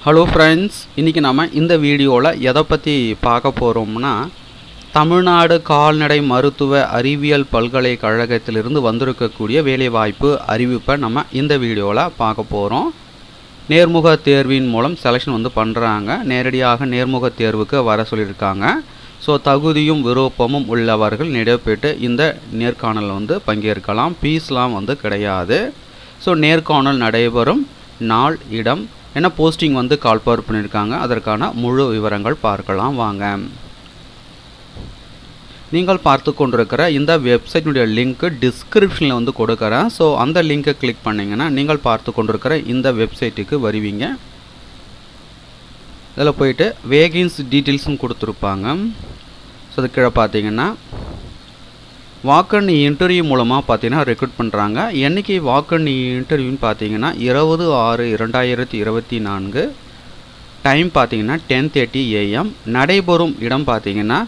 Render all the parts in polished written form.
Hello friends, இன்றைக்கி நம்ம இந்த வீடியோவில் எதை பற்றி பார்க்க போகிறோம்னா, தமிழ்நாடு கால்நடை மருத்துவ அறிவியல் பல்கலைக்கழகத்திலிருந்து வந்திருக்கக்கூடிய வேலைவாய்ப்பு அறிவிப்பை நம்ம இந்த வீடியோவில் பார்க்க போகிறோம். நேர்முக தேர்வின் மூலம் செலெக்ஷன் பண்ணுறாங்க. நேரடியாக நேர்முக தேர்வுக்கு வர சொல்லியிருக்காங்க. ஸோ தகுதியும் விருப்பமும் உள்ளவர்கள் நிறைவேற்று இந்த நேர்காணல் பங்கேற்கலாம். ஃபீஸ்லாம் கிடையாது. ஸோ நேர்காணல் நடைபெறும் நாள், இடம், என்ன போஸ்டிங் கால்பவர் பண்ணியிருக்காங்க, அதற்கான முழு விவரங்கள் பார்க்கலாம் வாங்க. நீங்கள் பார்த்து கொண்டிருக்கிற இந்த வெப்சைட்டினுடைய லிங்க்கு டிஸ்கிரிப்ஷனில் கொடுக்குறேன். ஸோ அந்த லிங்கை கிளிக் பண்ணிங்கன்னா நீங்கள் பார்த்து கொண்டிருக்கிற இந்த வெப்சைட்டுக்கு வருவீங்க. இதில் போயிட்டு வேகன்சி டீட்டெயில்ஸும் கொடுத்துருப்பாங்க. ஸோ அது கீழே பார்த்தீங்கன்னா வாக்கன் இன்டர்வியூ மூலமாக பார்த்தீங்கன்னா ரெக்ரூட் பண்ணுறாங்க. என்றைக்கு வாக்கன் இன்டர்வியூன்னு பார்த்தீங்கன்னா 20/6/2024. டைம் பார்த்தீங்கன்னா 10:30 AM. நடைபெறும் இடம் பார்த்தீங்கன்னா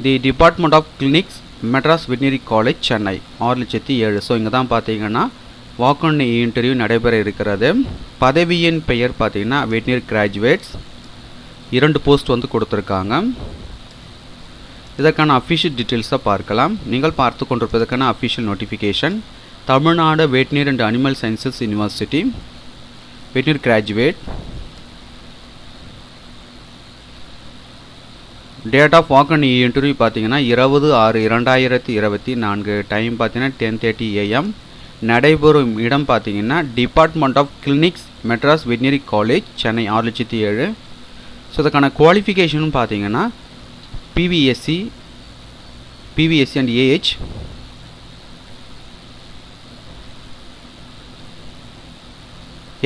the department of clinics, Madras veterinary college, Chennai 6,07,000. So இங்கே தான் பார்த்தீங்கன்னா வாக்கன் இன்டர்வியூ நடைபெற இருக்கிறது. பதவியின் பெயர் பார்த்தீங்கன்னா வெட்டினரி கிராஜுவேட்ஸ். 2 போஸ்ட் கொடுத்துருக்காங்க. இதற்கான அஃபிஷியல் டீட்டெயில்ஸை பார்க்கலாம். நீங்கள் பார்த்து கொண்டிருப்பதற்கான official notification. Tamil Nadu veterinary and animal sciences university veterinary graduate. Date of walk in interview பார்த்தீங்கன்னா 20/6/2024. டைம் பார்த்தீங்கன்னா 10:30 AM. நடைபெறும் இடம் பார்த்தீங்கன்னா department of clinics, Madras veterinary college, Chennai 6,07,000. So இதுக்கான குவாலிஃபிகேஷன் பார்த்தீங்கன்னா PVSC and AH.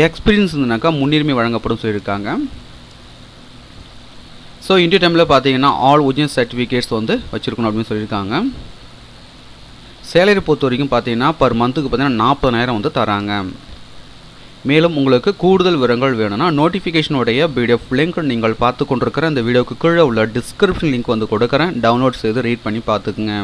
எக்ஸ்பீரியன்ஸ் இருந்தனாக்கா முன்னுரிமை வழங்கப்படும் சொல்லியிருக்காங்க. ஸோ இன்டர்வியூ டைமில் பார்த்தீங்கன்னா ஆல் ஒரிஜினல் சர்டிஃபிகேட்ஸ் வச்சுருக்கணும் அப்படின்னு சொல்லியிருக்காங்க. சேலரி பொறுத்த வரைக்கும் பார்த்தீங்கன்னா பர் மந்த்துக்கு பார்த்தீங்கன்னா 40,000 தராங்க. மேலும் உங்களுக்கு கூடுதல் விவரங்கள் வேணும்னா நோட்டிஃபிகேஷனுடைய PDF லிங்க் நீங்கள் பார்த்து கொண்டிருக்கிற இந்த வீடியோக்கு கீழே உள்ள டிஸ்கிரிப்ஷன் லிங்க் கொடுக்குறேன். டவுன்லோட் செய்து ரீட் பண்ணி பார்த்துக்குங்க.